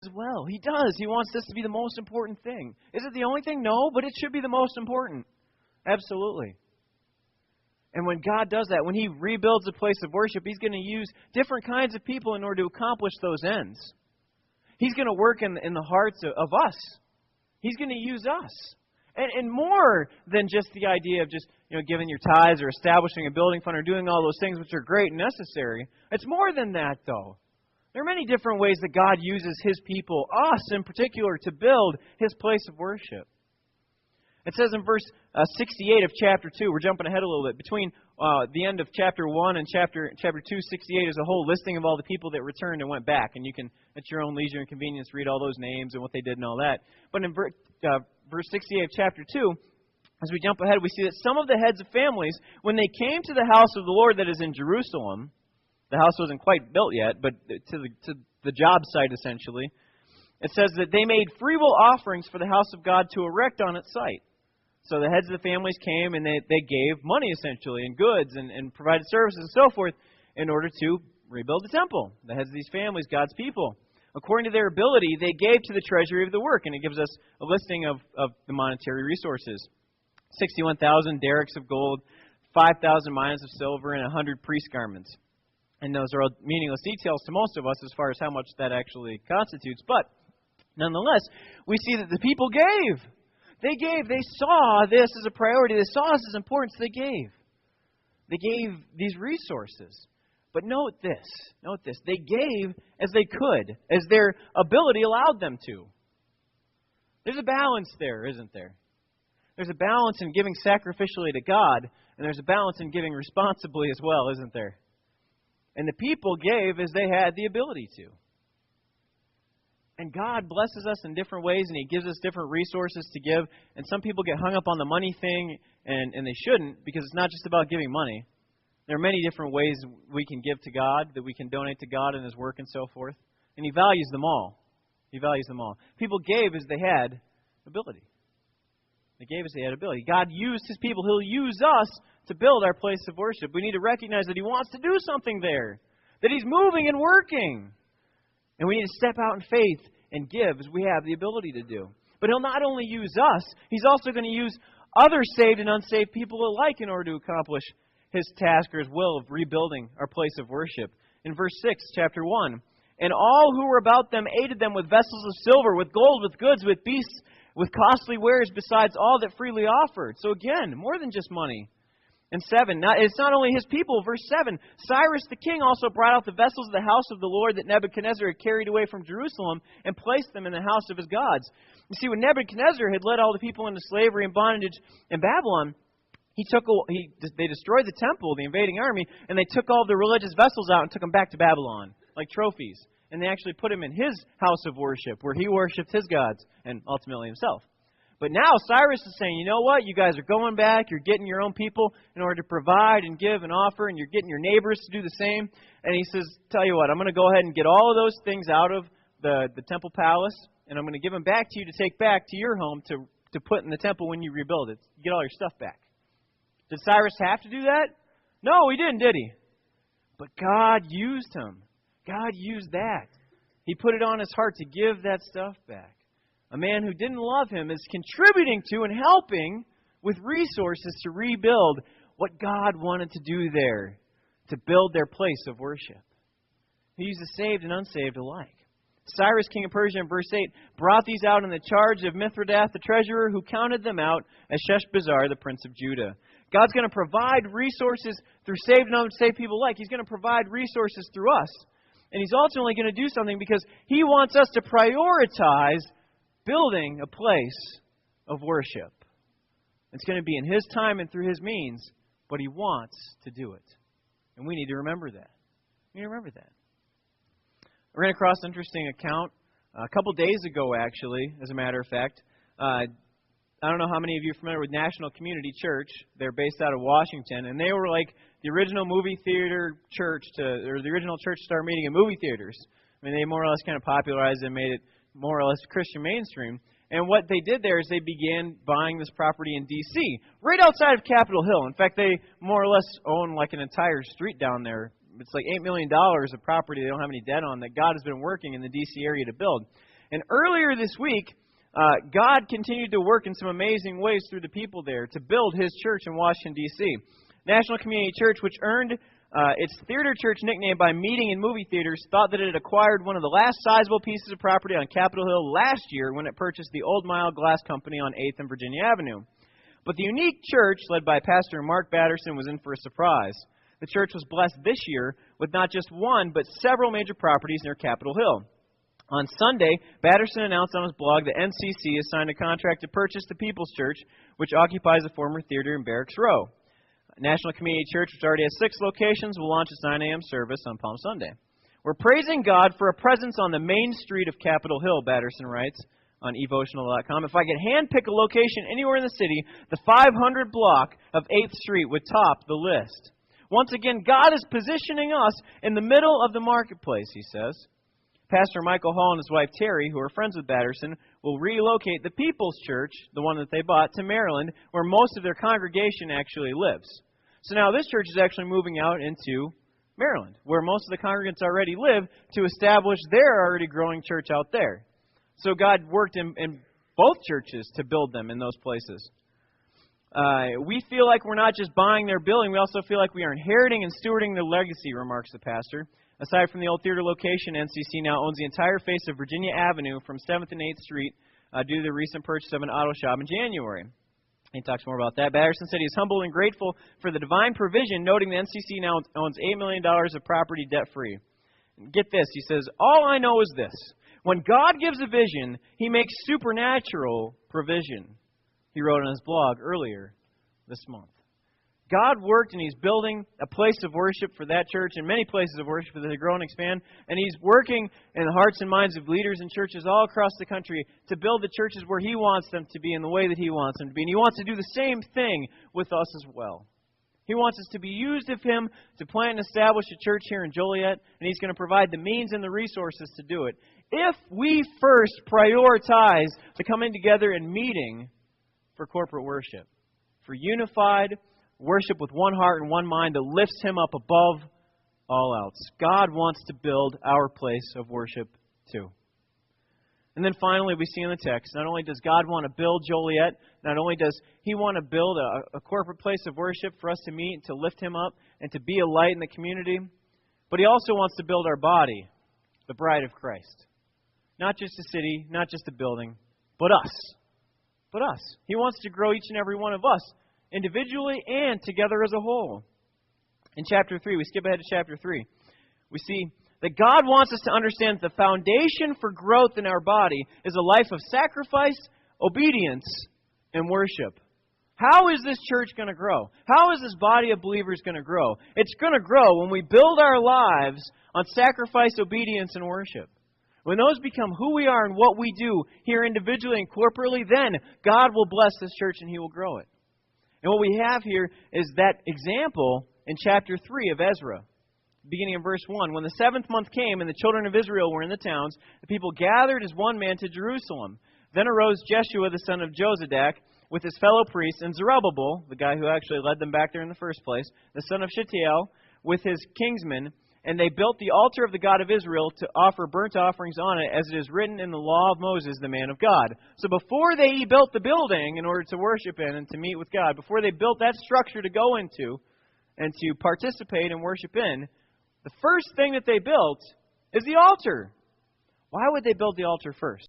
as well. He does. He wants this to be the most important thing. Is it the only thing? No, but it should be the most important. Absolutely. And when God does that, when He rebuilds a place of worship, He's going to use different kinds of people in order to accomplish those ends. He's going to work in the hearts of us. He's going to use us. And more than just the idea of just giving your tithes or establishing a building fund or doing all those things, which are great and necessary. It's more than that, though. There are many different ways that God uses His people, us in particular, to build His place of worship. It says in verse 68 of chapter 2, we're jumping ahead a little bit, between the end of chapter 1 and chapter 2, 68 is a whole listing of all the people that returned and went back. And you can, at your own leisure and convenience, read all those names and what they did and all that. But in verse 68 of chapter 2, as we jump ahead, we see that some of the heads of families, when they came to the house of the Lord that is in Jerusalem, the house wasn't quite built yet, but to the job site, essentially, it says that they made freewill offerings for the house of God to erect on its site. So the heads of the families came and they gave money, essentially, and goods and provided services and so forth in order to rebuild the temple. The heads of these families, God's people. According to their ability, they gave to the treasury of the work. And it gives us a listing of the monetary resources. 61,000 derricks of gold, 5,000 minas of silver, and 100 priest garments. And those are all meaningless details to most of us as far as how much that actually constitutes. But nonetheless, we see that the people gave. They gave. They saw this as a priority. They saw this as important, so they gave. They gave these resources. But note this. Note this. They gave as they could, as their ability allowed them to. There's a balance there, isn't there? There's a balance in giving sacrificially to God, and there's a balance in giving responsibly as well, isn't there? And the people gave as they had the ability to. And God blesses us in different ways, and He gives us different resources to give. And some people get hung up on the money thing, and they shouldn't, because it's not just about giving money. There are many different ways we can give to God, that we can donate to God and His work and so forth. And He values them all. He values them all. People gave as they had ability. They gave as they had ability. God used His people. He'll use us to build our place of worship. We need to recognize that He wants to do something there, that He's moving and working. And we need to step out in faith and give as we have the ability to do. But He'll not only use us, He's also going to use other saved and unsaved people alike in order to accomplish His task or His will of rebuilding our place of worship. In verse 6, chapter 1, and all who were about them aided them with vessels of silver, with gold, with goods, with beasts, with costly wares, besides all that freely offered. So again, more than just money. And 7, it's not only his people. Verse 7, Cyrus the king also brought out the vessels of the house of the Lord that Nebuchadnezzar had carried away from Jerusalem and placed them in the house of his gods. You see, when Nebuchadnezzar had led all the people into slavery and bondage in Babylon, they destroyed the temple, the invading army, and they took all the religious vessels out and took them back to Babylon, like trophies. And they actually put him in his house of worship, where he worshipped his gods, and ultimately himself. But now Cyrus is saying, you know what? You guys are going back. You're getting your own people in order to provide and give and offer, and you're getting your neighbors to do the same. And he says, tell you what, I'm going to go ahead and get all of those things out of the temple palace, and I'm going to give them back to you to take back to your home to put in the temple when you rebuild it. You get all your stuff back. Did Cyrus have to do that? No, he didn't, did he? But God used him. God used that. He put it on his heart to give that stuff back. A man who didn't love him is contributing to and helping with resources to rebuild what God wanted to do there, to build their place of worship. He used the saved and unsaved alike. Cyrus, king of Persia, in verse 8, brought these out in the charge of Mithridath, the treasurer, who counted them out as Sheshbazzar, the prince of Judah. God's going to provide resources through saved and unsaved people alike. He's going to provide resources through us. And He's ultimately going to do something because He wants us to prioritize building a place of worship. It's going to be in His time and through His means, but He wants to do it. And we need to remember that. We need to remember that. I ran across an interesting account a couple days ago, actually, as a matter of fact. I don't know how many of you are familiar with National Community Church. They're based out of Washington, and they were like the original movie theater church or the original church to start meeting in movie theaters. I mean, they more or less kind of popularized it and made it more or less Christian mainstream. And what they did there is they began buying this property in D.C., right outside of Capitol Hill. In fact, they more or less own like an entire street down there. It's like $8 million of property they don't have any debt on that God has been working in the D.C. area to build. And earlier this week, God continued to work in some amazing ways through the people there to build His church in Washington, D.C. National Community Church, which earned its theater church nickname by meeting in movie theaters, thought that it had acquired one of the last sizable pieces of property on Capitol Hill last year when it purchased the Old Mile Glass Company on 8th and Virginia Avenue. But the unique church, led by Pastor Mark Batterson, was in for a surprise. The church was blessed this year with not just one, but several major properties near Capitol Hill. On Sunday, Batterson announced on his blog that NCC has signed a contract to purchase the People's Church, which occupies a former theater in Barracks Row. National Community Church, which already has 6 locations, will launch its 9 a.m. service on Palm Sunday. We're praising God for a presence on the main street of Capitol Hill, Batterson writes on evotional.com. If I could handpick a location anywhere in the city, the 500 block of 8th Street would top the list. Once again, God is positioning us in the middle of the marketplace, he says. Pastor Michael Hall and his wife Terry, who are friends with Batterson, will relocate the People's Church, the one that they bought, to Maryland, where most of their congregation actually lives. So now this church is actually moving out into Maryland, where most of the congregants already live, to establish their already growing church out there. So God worked in both churches to build them in those places. We feel like we're not just buying their building, we also feel like we are inheriting and stewarding their legacy, remarks the pastor. Aside from the old theater location, NCC now owns the entire face of Virginia Avenue from 7th and 8th Street due to the recent purchase of an auto shop in January. He talks more about that. Batterson said he is humble and grateful for the divine provision, noting the NCC now owns $8 million of property debt-free. Get this, he says, all I know is this. When God gives a vision, He makes supernatural provision. He wrote on his blog earlier this month. God worked, and He's building a place of worship for that church and many places of worship as they grow and expand. And He's working in the hearts and minds of leaders and churches all across the country to build the churches where He wants them to be in the way that He wants them to be. And He wants to do the same thing with us as well. He wants us to be used of Him to plant and establish a church here in Joliet, and He's going to provide the means and the resources to do it. If we first prioritize the coming together and meeting for corporate worship, for unified worship with one heart and one mind that lifts Him up above all else. God wants to build our place of worship too. And then finally, we see in the text, not only does God want to build Joliet, not only does He want to build a corporate place of worship for us to meet, to lift Him up, and to be a light in the community, but He also wants to build our body, the bride of Christ. Not just a city, not just a building, but us. But us. He wants to grow each and every one of us, individually and together as a whole. In chapter 3, we skip ahead to chapter 3, we see that God wants us to understand that the foundation for growth in our body is a life of sacrifice, obedience, and worship. How is this church going to grow? How is this body of believers going to grow? It's going to grow when we build our lives on sacrifice, obedience, and worship. When those become who we are and what we do here individually and corporately, then God will bless this church and He will grow it. And what we have here is that example in chapter 3 of Ezra, beginning in verse 1. When the 7th month came and the children of Israel were in the towns, the people gathered as one man to Jerusalem. Then arose Jeshua the son of Jozadak with his fellow priests, and Zerubbabel, the guy who actually led them back there in the first place, the son of Shealtiel, with his kingsmen, and they built the altar of the God of Israel to offer burnt offerings on it, as it is written in the law of Moses, the man of God. So before they built the building in order to worship in and to meet with God, before they built that structure to go into and to participate and worship in, the first thing that they built is the altar. Why would they build the altar first?